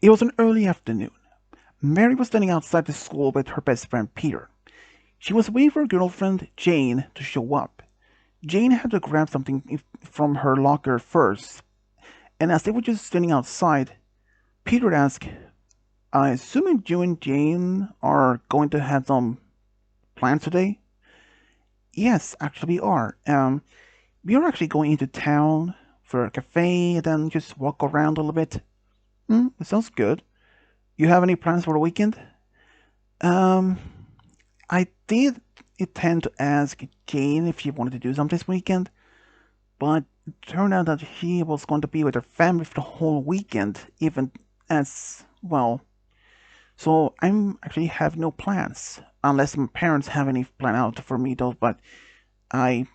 It was an early afternoon. Mary was standing outside the school with her best friend Peter. She was waiting for her girlfriend Jane to show up. Jane had to grab something from her locker first, and as they were just standing outside, Peter asked, I assume you and Jane are going to have some plans today? Yes, actually we are. We are actually going into town for a cafe and then just walk around a little bit. That sounds good. You have any plans for the weekend? Um, I did intend to ask Jane if she wanted to do something this weekend, but it turned out that she was going to be with her family for the whole weekend, even as well. So I'm actually have no plans, unless my parents have any plan out for me though. But I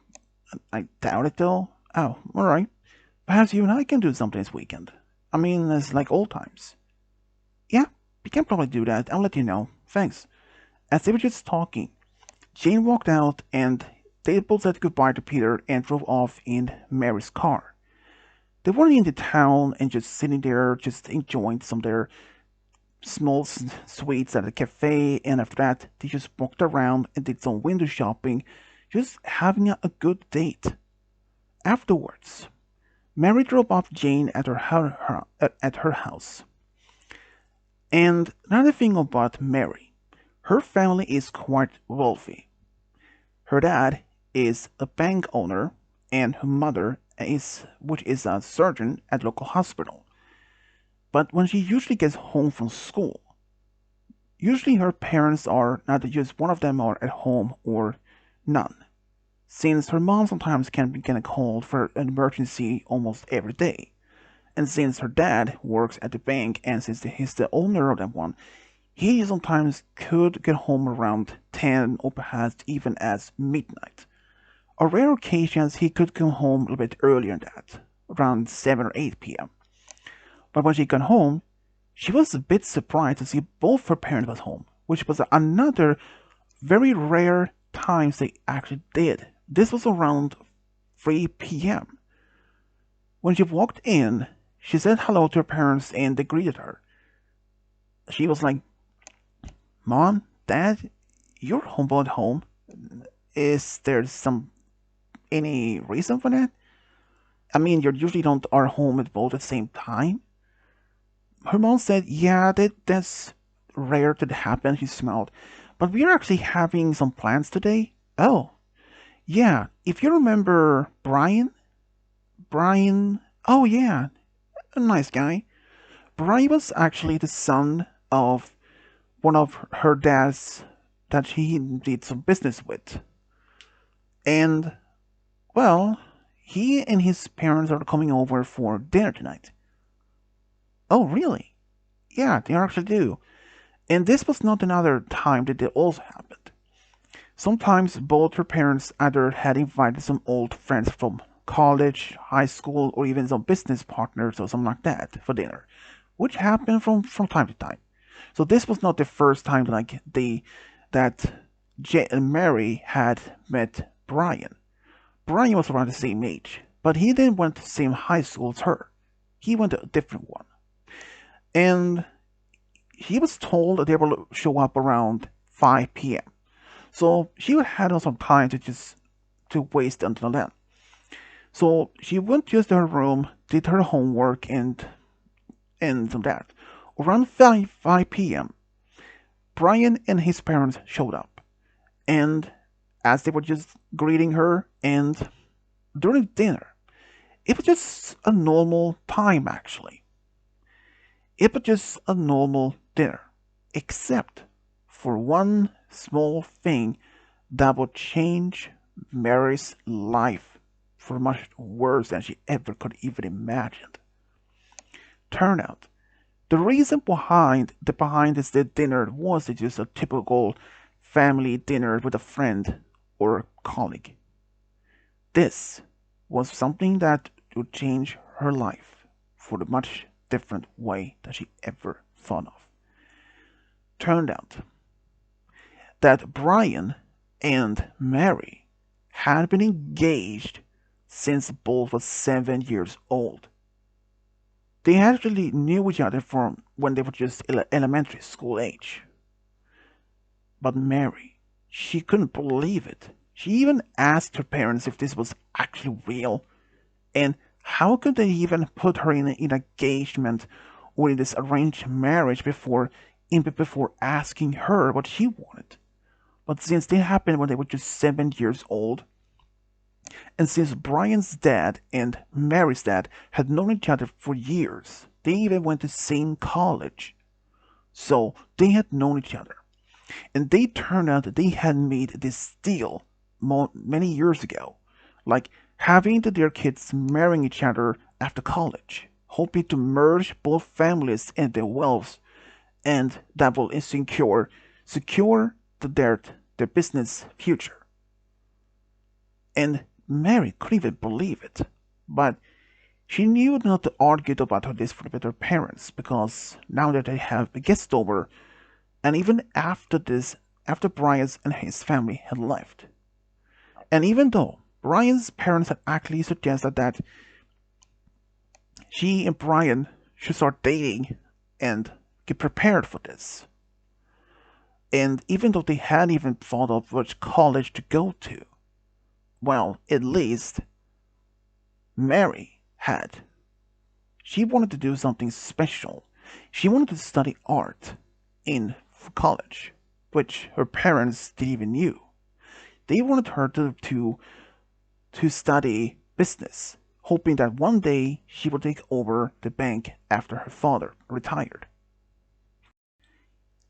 I doubt it though. Oh, all right. Perhaps you and I can do something this weekend. I mean, it's like old times. Yeah, we can probably do that. I'll let you know. Thanks. As they were just talking, Jane walked out and they both said goodbye to Peter and drove off in Mary's car. They were into town and just sitting there, just enjoying some of their small sweets at a cafe, and after that, they just walked around and did some window shopping, just having a good date. Afterwards, Mary drove off Jane at her house. And another thing about Mary, her family is quite wealthy. Her dad is a bank owner, and her mother which is a surgeon at local hospital. But when she usually gets home from school, usually her parents are not just one of them are at home or none, since her mom sometimes can be getting called for an emergency almost every day. And since her dad works at the bank and since he's the owner of that one, he sometimes could get home around 10 or perhaps even as midnight. On rare occasions, he could come home a little bit earlier than that, around 7 or 8 p.m. But when she got home, she was a bit surprised to see both her parents was home, which was another very rare times they actually did. This was around 3 p.m. When she walked in, she said hello to her parents and they greeted her. She was like, Mom, Dad, you're home both home. Is there any reason for that? I mean, you usually don't are home at both at the same time. Her mom said, yeah, that's rare to happen, she smiled. But we're actually having some plans today. Oh, yeah, if you remember Brian, oh yeah, a nice guy. Brian was actually the son of one of her dad's that he did some business with. And, well, he and his parents are coming over for dinner tonight. Oh, really? Yeah, they actually do. And this was not another time that it also happened. Sometimes both her parents either had invited some old friends from college, high school, or even some business partners or something like that for dinner, which happened from time to time. So this was not the first time like that Mary had met Brian. Brian was around the same age, but he didn't went to the same high school as her. He went to a different one. And he was told that they will show up around 5 p.m. So she had some time to waste until then. So she went just to her room, did her homework and some that. Around 5 p.m., Brian and his parents showed up. And as they were just greeting her and during dinner, it was just a normal time actually. It was just a normal dinner, except for one small thing that would change Mary's life for much worse than she ever could even imagine. Turn out, the reason behind this dinner was just a typical family dinner with a friend or colleague. This was something that would change her life for a much different way than she ever thought of. Turned out that Brian and Mary had been engaged since both were 7 years old. They actually knew each other from when they were just elementary school age. But Mary, she couldn't believe it. She even asked her parents if this was actually real, and how could they even put her in engagement or in this arranged marriage before asking her what she wanted. But since they happened when they were just 7 years old, and since Brian's dad and Mary's dad had known each other for years, they even went to the same college. So they had known each other. And they turned out that they had made this deal many years ago. Like having their kids marrying each other after college, hoping to merge both families and their wealth, and that will secure their business future. And Mary couldn't even believe it. But she knew not to argue about this with her parents because now that they have guessed over, and even after Brian's and his family had left. And even though Brian's parents had actually suggested that she and Brian should start dating and get prepared for this. And even though they hadn't even thought of which college to go to, well, at least Mary had. She wanted to do something special. She wanted to study art in college, which her parents didn't even knew. They wanted her to study business, hoping that one day she would take over the bank after her father retired.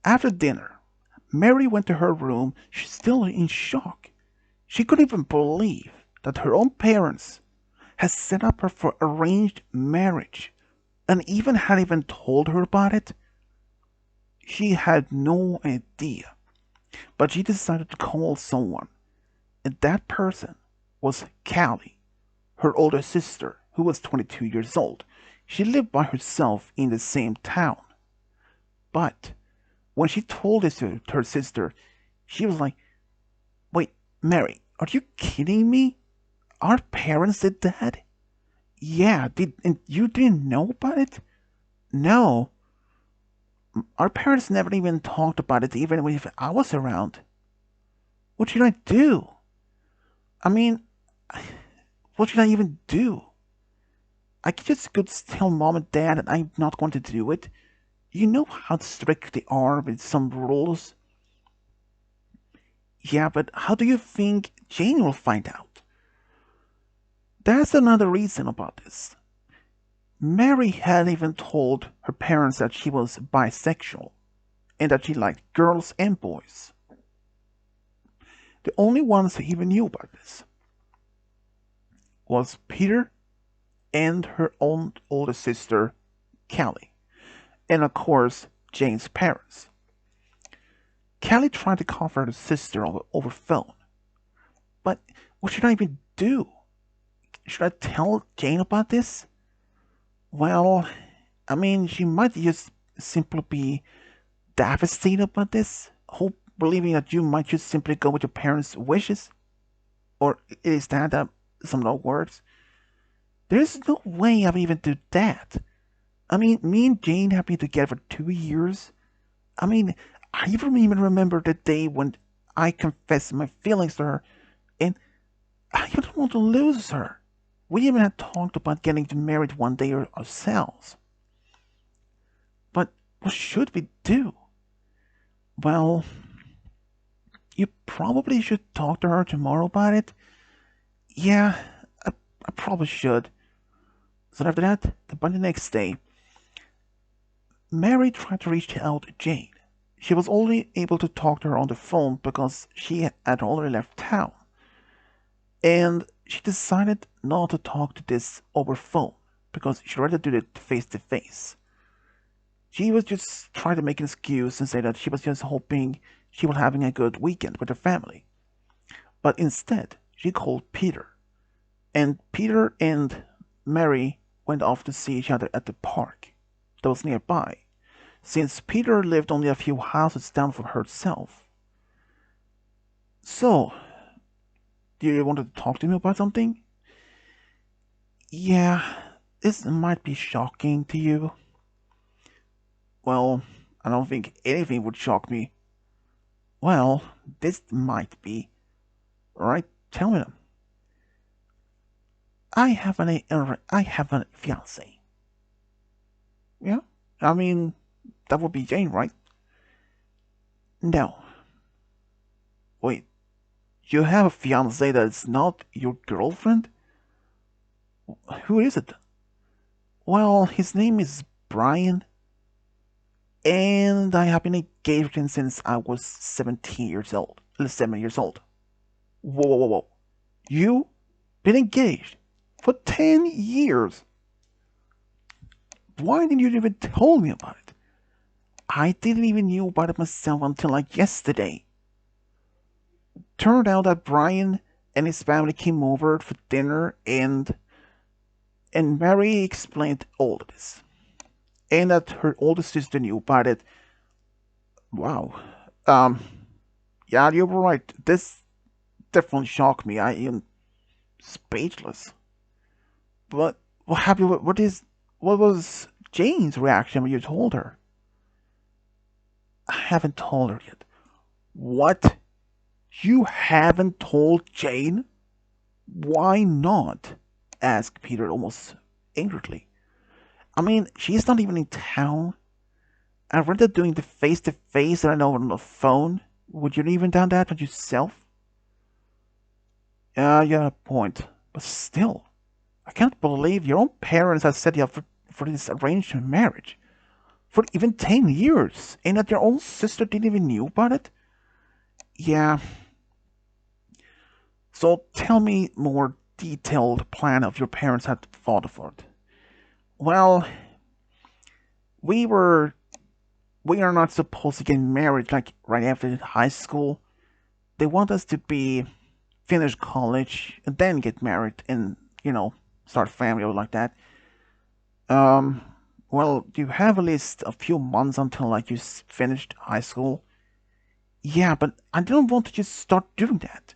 After dinner, Mary went to her room, still in shock. She couldn't even believe that her own parents had set up her for arranged marriage and even had even told her about it. She had no idea, but she decided to call someone, and that person was Callie, her older sister, who was 22 years old. She lived by herself in the same town. But when she told this to her sister, she was like, "Wait, Mary, are you kidding me? Our parents did that? Yeah, and you didn't know about it? No, our parents never even talked about it, even if I was around. What should I do? I mean, what should I even do? I just could tell mom and dad that I'm not going to do it. You know how strict they are with some rules. Yeah, but how do you think Jane will find out? That's another reason about this. Mary had even told her parents that she was bisexual and that she liked girls and boys. The only ones who even knew about this was Peter and her own older sister, Callie, and of course, Jane's parents. Callie tried to comfort her sister over phone, but what should I even do? Should I tell Jane about this? Well, I mean, she might just simply be devastated about this, believing that you might just simply go with your parents' wishes. Or is that some of the words? There's no way I would even do that. I mean, me and Jane have been together for 2 years. I mean, I even remember the day when I confessed my feelings to her, and I don't want to lose her. We even had talked about getting married one day ourselves. But what should we do? Well, you probably should talk to her tomorrow about it. Yeah, I probably should. So after that, by the next day, Mary tried to reach out to Jane. She was only able to talk to her on the phone because she had already left town. And she decided not to talk to this over phone because she'd rather do it face to face. She was just trying to make an excuse and say that she was just hoping she was having a good weekend with her family. But instead, she called Peter. And Peter and Mary went off to see each other at the park that was nearby, since Peter lived only a few houses down from herself. So, do you want to talk to me about something? Yeah, This might be shocking to you. Well, I don't think anything would shock me. Well, this might be. Alright, tell me them. I have a fiance. Yeah? I mean, that would be Jane, right? No. Wait, you have a fiance that's not your girlfriend? Who is it? Well, his name is Brian, and I have been engaged with him since I was 17 years old. 7 years old. Whoa, whoa, whoa, whoa. You been engaged for 10 years? Why didn't you even tell me about it? I didn't even know about it myself until like yesterday. Turned out that Brian and his family came over for dinner and Mary explained all of this. And that her older sister knew about it. Wow. Um, yeah, you were right. This definitely shocked me. I am speechless. But what happened? What was Jane's reaction when you told her? I haven't told her yet. What? You haven't told Jane? Why not? Asked Peter almost angrily. I mean, she's not even in town. I'd rather doing the face to face than I know on the phone. Would you even done that with yourself? Yeah, you got a point. But still, I can't believe your own parents have set you up for this arranged marriage. For even 10 years. And that your own sister didn't even knew about it? Yeah. So tell me more detailed plan of your parents had thought of it. Well, we were we are not supposed to get married like right after high school. They want us to be finish college and then get married and start a family or like that. Um, well, you have at least a few months until like you finished high school. Yeah, but I didn't want to just start doing that.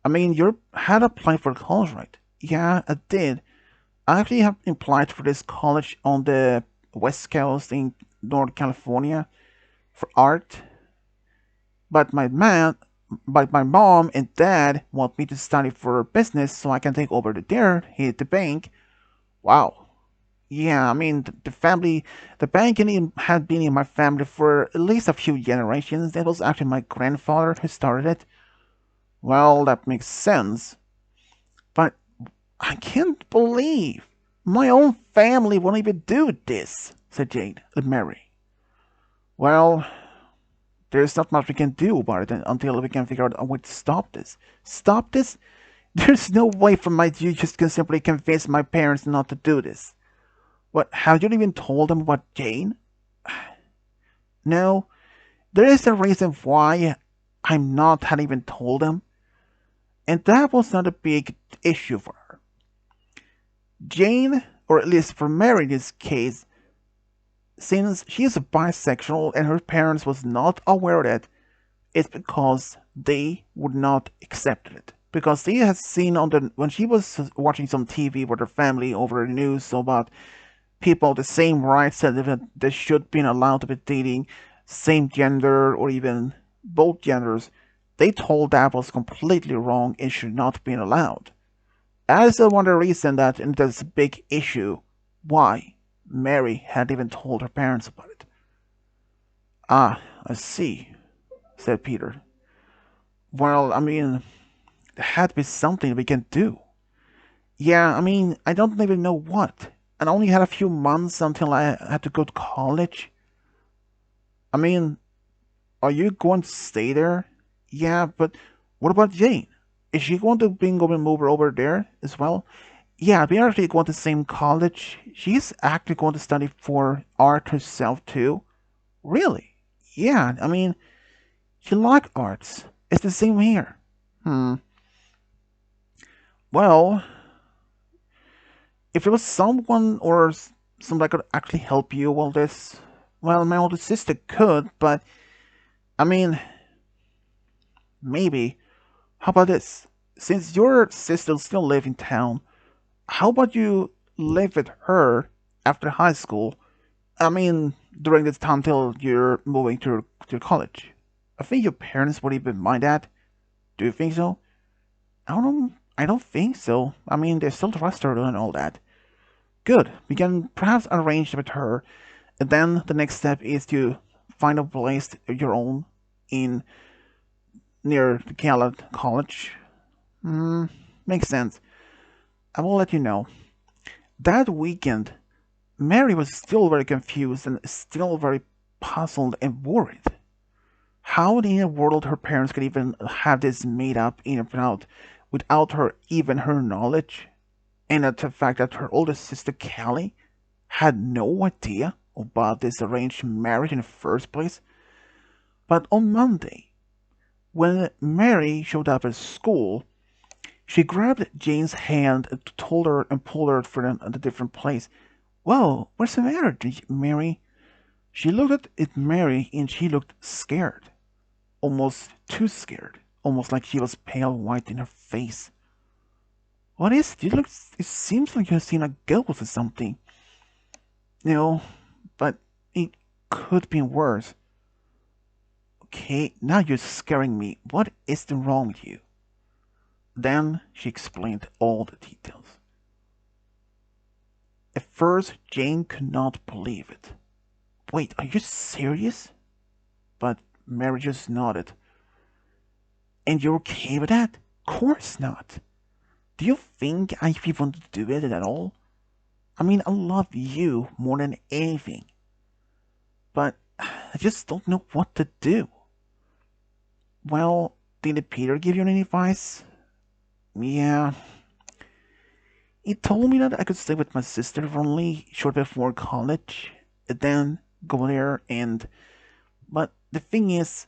I mean, you had applied for college, right? Yeah, I did. I actually have applied for this college on the West Coast in North California for art, but my mom and dad want me to study for business so I can take over there here at the bank. Wow. Yeah, I mean the banking had been in my family for at least a few generations. It was actually my grandfather who started it. Well, that makes sense. But I can't believe my own family won't even do this, said Jade and Mary. Well, there's not much we can do about it until we can figure out a way to stop this. Stop this? There's no way for my you just can simply convince my parents not to do this. What, have you even told them about Jane? No, there is a reason why I'm not had even told them, and that was not a big issue for her. Jane, or at least for Mary in this case, since she is a bisexual and her parents was not aware of it, it's because they would not accept it. Because they had seen on the when she was watching some TV with her family over the news about people of the same rights that they should be allowed to be dating same gender or even both genders, they told that was completely wrong and should not be allowed. That is one of the reasons that and that's a big issue why Mary had even told her parents about it. Ah, I see, said Peter. Well, I mean, there had to be something we can do. Yeah, I mean, I don't even know what. And I only had a few months until I had to go to college. I mean, are you going to stay there? Yeah, but what about Jane? Is she going to bring over and move her over there as well? Yeah, we're actually going to the same college. She's actually going to study for art herself too. Really? Yeah, I mean, she likes arts. It's the same here. Hmm. Well, if there was someone or someone that could actually help you with this, well, my older sister could, but I mean, maybe. How about this? Since your sister still live in town, how about you? live with her after high school. I mean, during this time till you're moving to college. I think your parents would even mind that. Do you think so? I don't think so. I mean, they still trust her and all that. Good. We can perhaps arrange with her, and then the next step is to find a place of your own in near the Calais College. Hmm, makes sense. I will let you know. That weekend, Mary was still very confused and still very puzzled and worried. How in the world her parents could even have this made up in and out without her even her knowledge, and that the fact that her older sister Callie had no idea about this arranged marriage in the first place. But on Monday, when Mary showed up at school, she grabbed Jane's hand and told her and pulled her from a different place. Whoa, what's the matter, Mary? She looked at Mary and she looked scared. Almost too scared. Almost like she was pale white in her face. What is it? It seems like you've seen a ghost or something. No, but it could be worse. Okay, now you're scaring me. What is wrong with you? Then she explained all the details. At first, Jane could not believe it. Wait, are you serious? But Mary just nodded. And you're okay with that? Of course not. Do you think I even want to do it at all? I mean, I love you more than anything. But I just don't know what to do. Well, did Peter give you any advice? Yeah. He told me that I could stay with my sister for only short before college, and then go there and... But the thing is,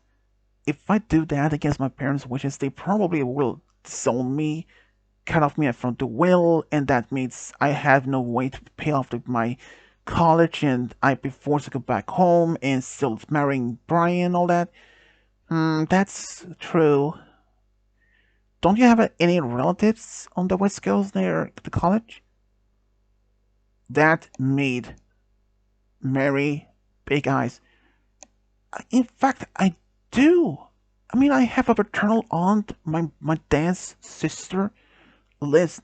if I do that against my parents' wishes, they probably will disown me, cut off me from the will, and that means I have no way to pay off my college, and I'd be forced to go back home and still marrying Brian and all that. That's true. Don't you have any relatives on the West Coast near the college? That made Mary big eyes. In fact, I do. I mean, I have a paternal aunt, my dad's sister, lives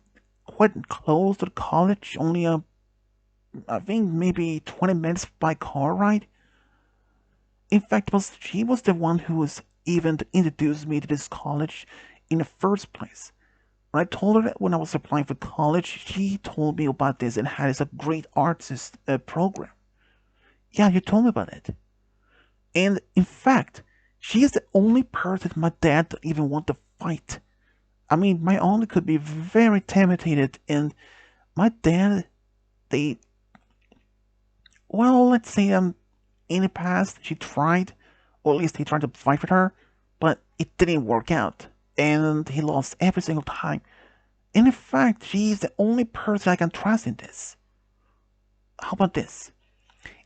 quite close to the college, only I think maybe 20 minutes by car ride. In fact, she was the one who was even introduced me to this college in the first place. When I told her that when I was applying for college, she told me about this and had a great arts program. Yeah, you told me about it. And in fact, she is the only person my dad don't even want to fight. I mean, my aunt could be very intimidated, and my dad, they, well, let's say in the past she tried, or at least he tried to fight with her, but it didn't work out, and he lost every single time. And in fact, she's the only person I can trust in this. How about this?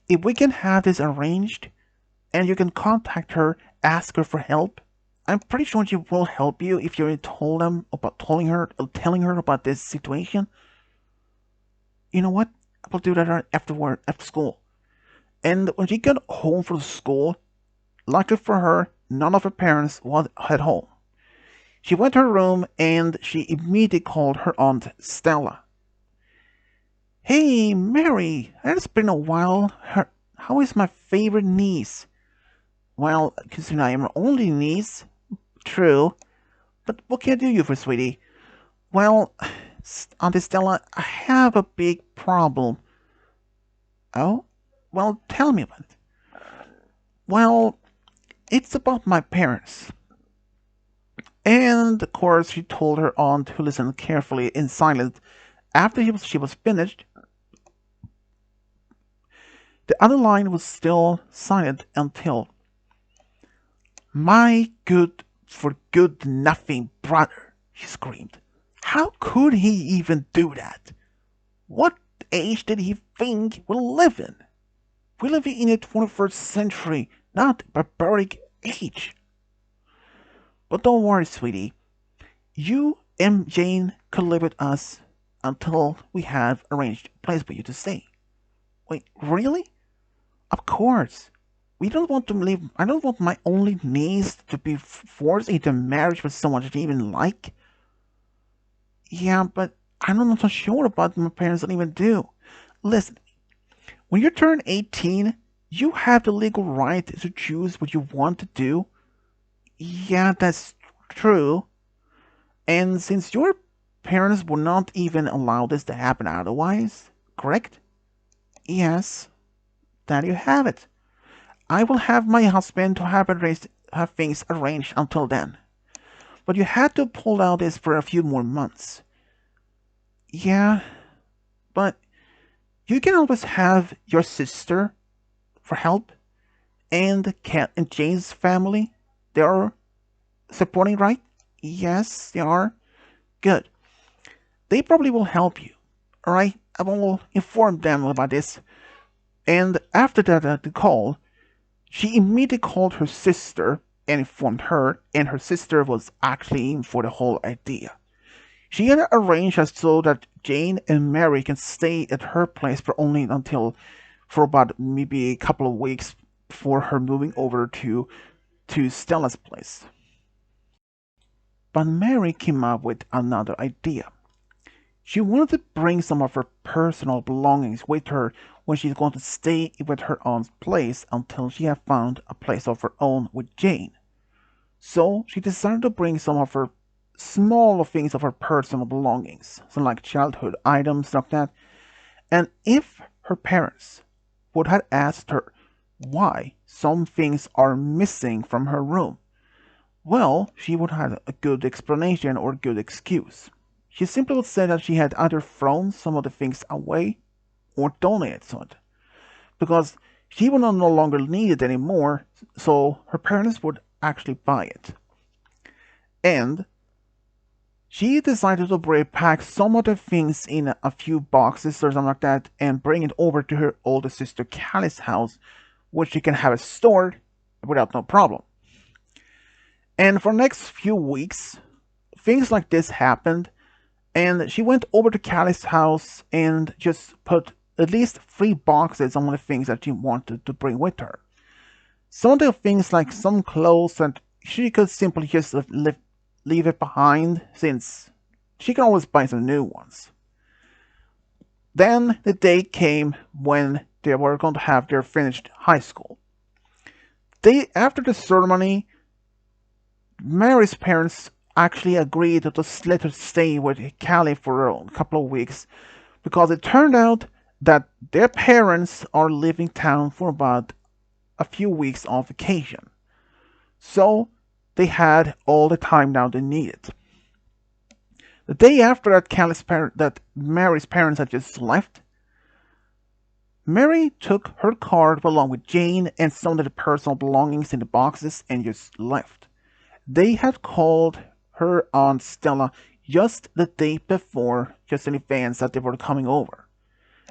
If we can have this arranged, and you can contact her, ask her for help, I'm pretty sure she will help you if you telling her about this situation. You know what? I will do that after school. And when she got home from school, luckily for her, none of her parents was at home. She went to her room and she immediately called her aunt Stella. Hey, Mary, it's been a while. How is my favorite niece? Well, considering I am her only niece, true. But what can I do you for, sweetie? Well, Auntie Stella, I have a big problem. Oh? Well, tell me about it. Well, it's about my parents. And of course, she told her aunt, who listened carefully in silence. After she was finished, the other line was still silent until, my good for good nothing brother, she screamed. How could he even do that? What age did he think we live in? We live in the 21st century, not barbaric age. But don't worry, sweetie. You and Jane could live with us. until we have arranged a place for you to stay. Wait, really? Of course. We don't want to leave. I don't want my only niece to be forced into marriage with someone she even like. Yeah, but I'm not so sure about what my parents don't even do. Listen, when you turn 18, you have the legal right to choose what you want to do. Yeah, that's true. And since your parents would not even allow this to happen otherwise, correct? Yes, there you have it. I will have my husband to have things arranged until then. But you had to pull out this for a few more months. Yeah, but you can always have your sister for help and Cat and Jane's family. They are supporting, right? Yes, they are. Good. They probably will help you. Alright? I will inform them about this. And after that the call, she immediately called her sister and informed her, and her sister was actually in for the whole idea. She had arranged it so that Jane and Mary can stay at her place for about maybe a couple of weeks before her moving over to Stella's place. But Mary came up with another idea. She wanted to bring some of her personal belongings with her when she's going to stay with her aunt's place until she had found a place of her own with Jane. So she decided to bring some of her small things of her personal belongings, some like childhood items like that. And if her parents would have asked her why some things are missing from her room, well, she would have a good explanation or good excuse. She simply would say that she had either thrown some of the things away or donated some of it, because she would no longer need it anymore, so her parents would actually buy it. And she decided to pack some of the things in a few boxes or something like that and bring it over to her older sister Callie's house, which she can have it stored without no problem. And for the next few weeks, things like this happened, and she went over to Callie's house and just put at least 3 boxes on the things that she wanted to bring with her. Some of the things like some clothes that she could simply just leave it behind, since she can always buy some new ones. Then the day came when they were going to have their finished high school. After the ceremony, Mary's parents actually agreed to let her stay with Callie for a couple of weeks, because it turned out that their parents are leaving town for about a few weeks on vacation. So they had all the time now they needed. The day after that Mary's parents had just left, Mary took her card along with Jane and some of the personal belongings in the boxes and just left. They had called her Aunt Stella just the day before, just in advance that they were coming over.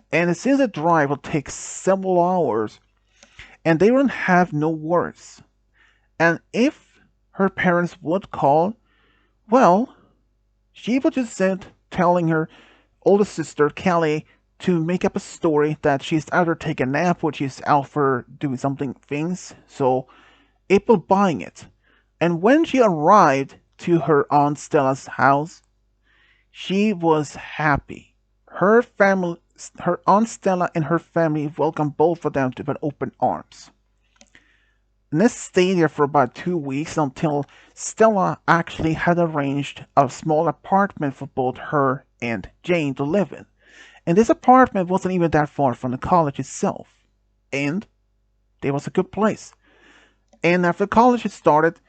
And since the drive would take several hours, and they wouldn't have no words. And if her parents would call, well, she would just sit telling her older sister Kelly to make up a story that she's either taking a nap or she's out for doing something things, so April buying it. And when she arrived to her Aunt Stella's house, she was happy. Her Aunt Stella and her family welcomed both of them with open arms. And they stayed there for about 2 weeks until Stella actually had arranged a small apartment for both her and Jane to live in. And this apartment wasn't even that far from the college itself. And it was a good place. And after college had started,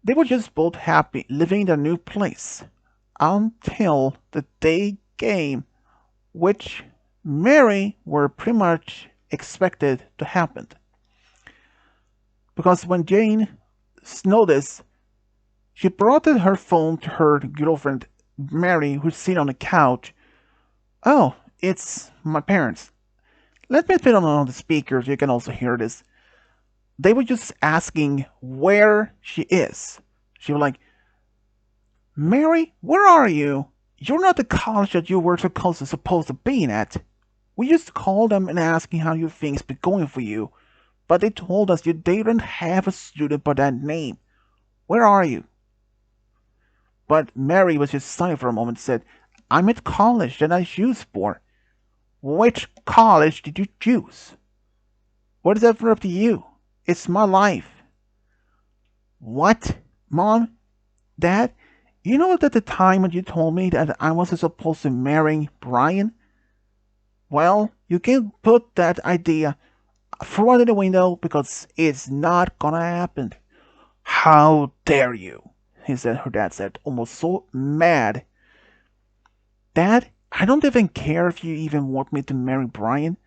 they were just both happy living in their new place. Until the day came which Mary were pretty much expected to happen. Because when Jane noticed, she brought her phone to her girlfriend Mary, who's sitting on the couch. Oh, it's my parents. Let me put on the speaker so you can also hear this. They were just asking where she is. She was like, Mary, where are you? You're not the college that you were supposed to be at. We used to call them and asking how your things been going for you, but they told us you didn't have a student by that name. Where are you? But Mary was just silent for a moment and said, I'm at college that I choose for. Which college did you choose? What is that for up to you? It's my life. What? Mom? Dad? You know that the time when you told me that I wasn't supposed to marry Brian? Well, you can put that idea throw it in the window because it's not gonna happen. How dare you? Her dad said, almost so mad. Dad, I don't even care if you even want me to marry Brian,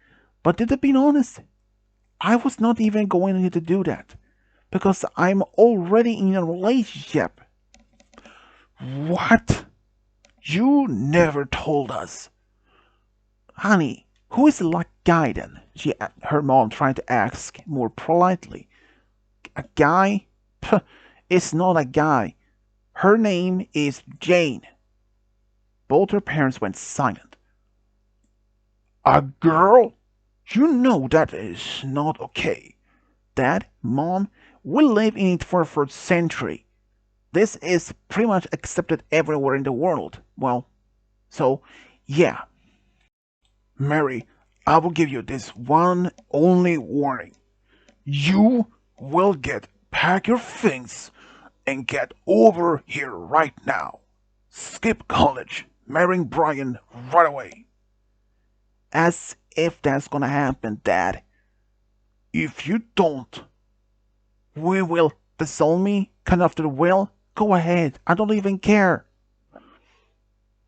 but to be honest, I was not even going to do that because I'm already in a relationship. What? You never told us. Honey, who is the guy then? Her mom tried to ask more politely. A guy? Puh, it's not a guy. Her name is Jane. Both her parents went silent. A girl? You know that is not okay. Dad, Mom, we live in it for a first century. This is pretty much accepted everywhere in the world. Well, so, yeah. Mary, I will give you this one only warning. You will pack your things and get over here right now. Skip college, marrying Brian right away. As if that's gonna happen, Dad. If you don't, we will disown me, cut off the will. Go ahead, I don't even care.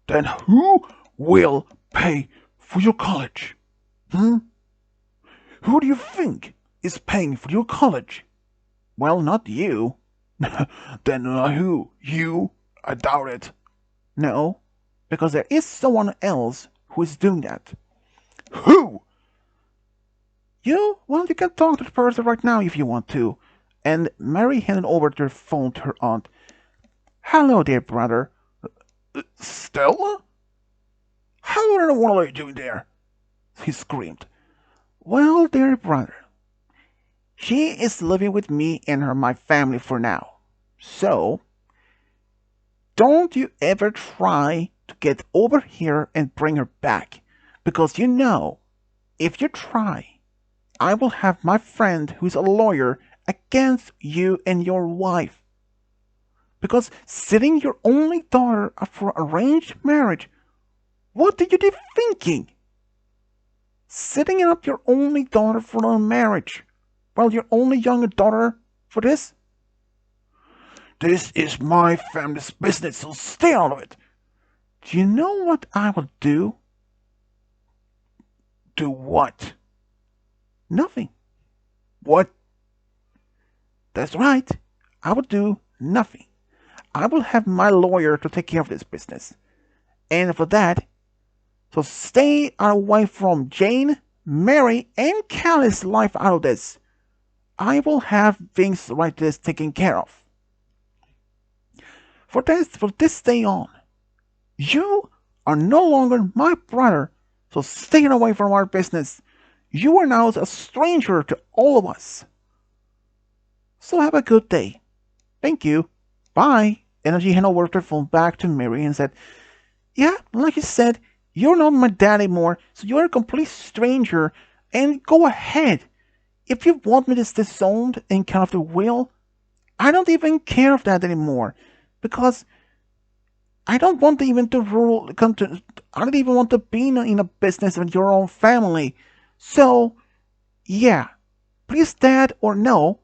Then who will pay for your college? Hmm? Who do you think is paying for your college? Well, not you. Then who? You? I doubt it. No, because there is someone else who is doing that. Who? You? Well, you can talk to the person right now if you want to. And Mary handed over their phone to her aunt. Hello, dear brother. Stella? How in the world are you doing there? He screamed. Well, dear brother, she is living with me and my family for now. So, don't you ever try to get over here and bring her back. Because you know, if you try, I will have my friend who's a lawyer against you and your wife. Because setting your only daughter up for arranged marriage, what did you be thinking? Setting up your only daughter for a marriage, while your only younger daughter for this? This is my family's business, so stay out of it. Do you know what I will do? Do what? Nothing. What? That's right. I will do nothing. I will have my lawyer to take care of this business. And for that, so stay away from Jane, Mary, and Callie's life out of this. I will have things like this taken care of. For this day on, you are no longer my brother, so stay away from our business. You are now a stranger to all of us. So have a good day. Thank you. Bye. And she handed over the phone back to Mary and said, yeah, like you said, you're not my dad anymore, so you're a complete stranger. And go ahead. If you want me to disowned and cut off the will, I don't even care of that anymore. Because I don't want to even to rule I don't even want to be in a business with your own family. So yeah. Please dad or no,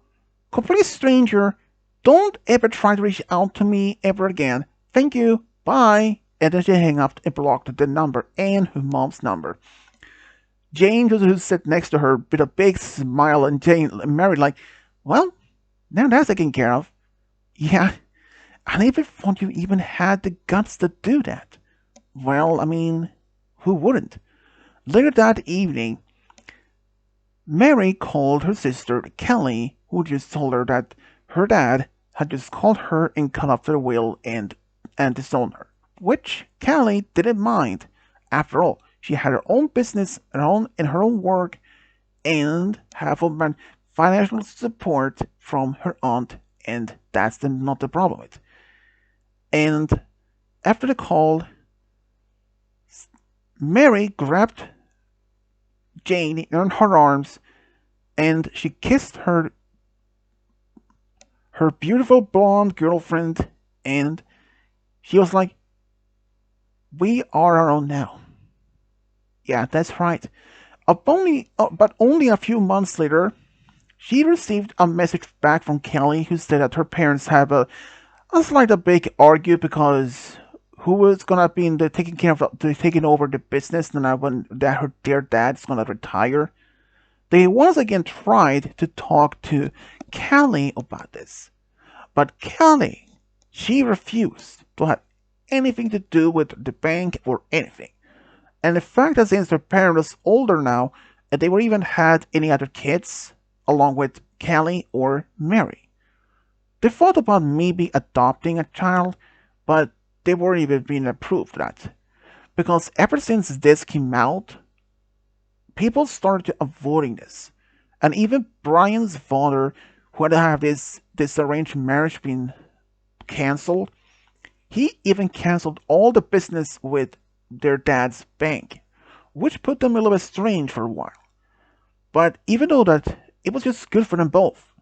complete stranger, don't ever try to reach out to me ever again. Thank you. Bye. And then she hung up and blocked the number and her mom's number. Jane, who sat next to her, with a big smile, and Mary, like, well, now that's taken care of. Yeah, I never thought you even had the guts to do that. Well, I mean, who wouldn't? Later that evening, Mary called her sister, Kelly, who just told her that her dad had just called her and cut off their will and disowned her. which Kelly didn't mind. After all, she had her own business and her own work, and half of my financial support from her aunt, and that's not the problem with. And after the call, Mary grabbed Jane in her arms and she kissed her beautiful blonde girlfriend, and she was like, "We are our own now." Yeah, that's right. But only a few months later, she received a message back from Kelly who said that her parents have a slight a big argue because who was gonna be in the taking care of taking over the business now when their dad's gonna retire. They once again tried to talk to Kelly about this, but Kelly, she refused to have anything to do with the bank or anything. And the fact that since their parent was older now, and they were even had any other kids along with Kelly or Mary. They thought about maybe adopting a child, but they weren't even being approved for that. Because ever since this came out, people started avoiding this. And even Brian's father, who had to have this arranged marriage being canceled, he even canceled all the business with their dad's bank, which put them a little bit strange for a while. But even though that it was just good for them both.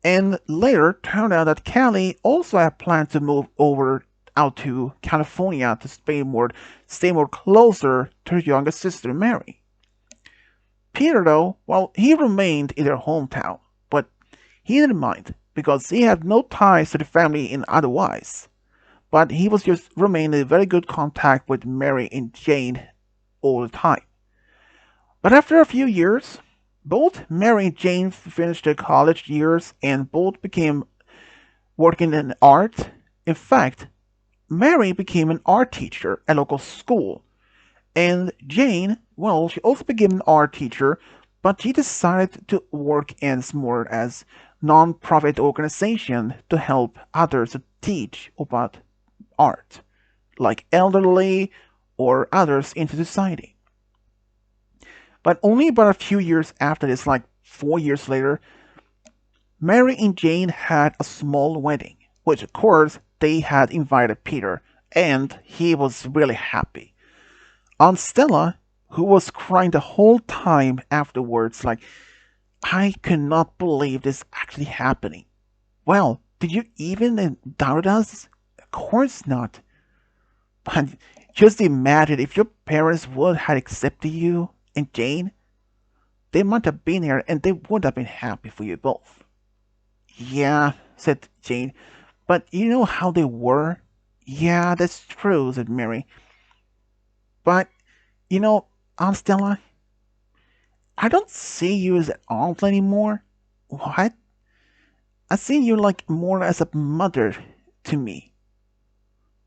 And later turned out that Callie also had planned to move over out to California to stay more closer to her youngest sister Mary. Peter though, well, he remained in their hometown, but he didn't mind because he had no ties to the family in otherwise. But he was just remaining in very good contact with Mary and Jane all the time. But after a few years, both Mary and Jane finished their college years and both became working in art. In fact, Mary became an art teacher at a local school, and Jane, well, she also became an art teacher, but she decided to work as more as non-profit organization to help others to teach about art, like elderly or others into society. But only about a few years after this, like 4 years later, Mary and Jane had a small wedding, which of course they had invited Peter, and he was really happy. Aunt Stella, who was crying the whole time afterwards, like, I could not believe this actually happening. Well, did you even doubt us? Of course not. But just imagine if your parents would have accepted you and Jane, they might have been here and they would have been happy for you both. Yeah, said Jane, but you know how they were? Yeah, that's true, said Mary. But, you know, Aunt Stella, I don't see you as an aunt anymore. What? I see you like more as a mother to me.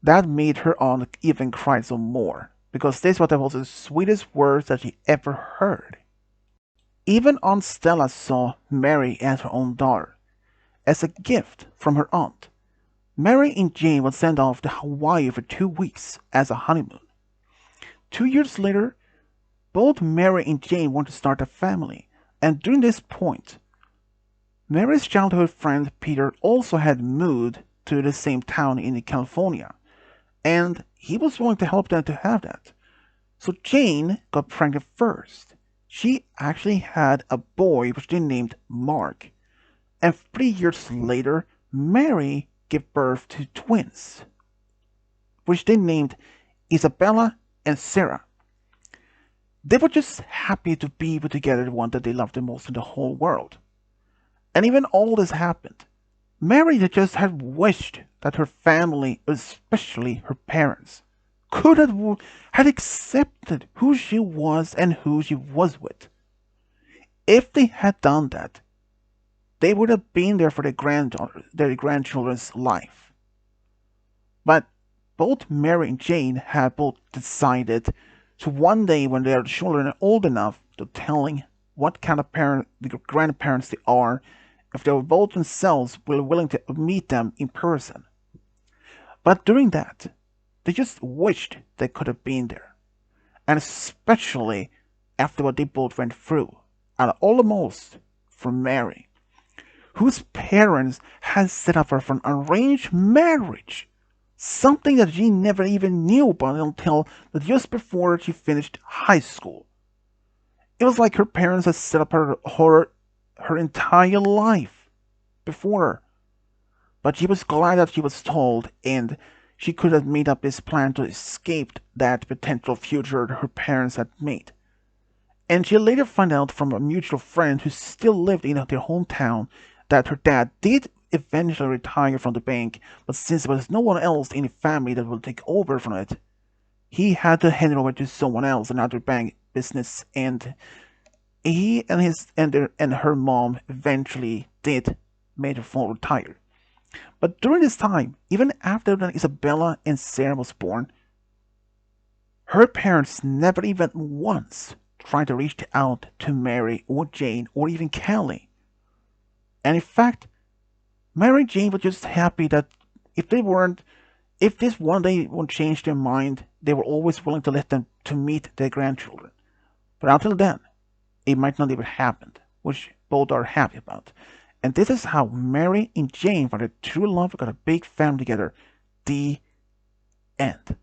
That made her aunt even cry some more, because this was the sweetest words that she ever heard. Even Aunt Stella saw Mary as her own daughter, as a gift from her aunt. Mary and Jane were sent off to Hawaii for 2 weeks as a honeymoon. 2 years later, both Mary and Jane wanted to start a family, and during this point, Mary's childhood friend Peter also had moved to the same town in California, and he was willing to help them to have that. So Jane got pregnant first. She actually had a boy which they named Mark, and 3 years later, Mary gave birth to twins, which they named Isabella and Sarah. They were just happy to be with together the one that they loved the most in the whole world. And even all this happened, Mary just had wished that her family, especially her parents, could have had accepted who she was and who she was with. If they had done that, they would have been there for their grandchildren's life. But both Mary and Jane had both decided to one day when their children are old enough to telling what kind of parent the grandparents they are, if they were both themselves were willing to meet them in person. But during that, They just wished they could have been there. And especially after what they both went through, and almost for Mary, whose parents had set up her for an arranged marriage, something that she never even knew about until just before she finished high school. It was like her parents had set up her entire life before her. But she was glad that she was told, and she could have made up this plan to escape that potential future her parents had made. And she later found out from a mutual friend who still lived in their hometown that her dad did eventually retire from the bank, but since there was no one else in the family that would take over from it, he had to hand it over to someone else, another bank business, and he and her mom eventually did made her full retire. But during this time, even after Isabella and Sarah was born, her parents never even once tried to reach out to Mary or Jane or even Kelly. And in fact, Mary Jane was just happy that if they weren't, if this one day would change their mind, they were always willing to let them to meet their grandchildren. But until then, it might not even happen, which both are happy about. And this is how Mary and Jane found their true love, got a big family together. The end.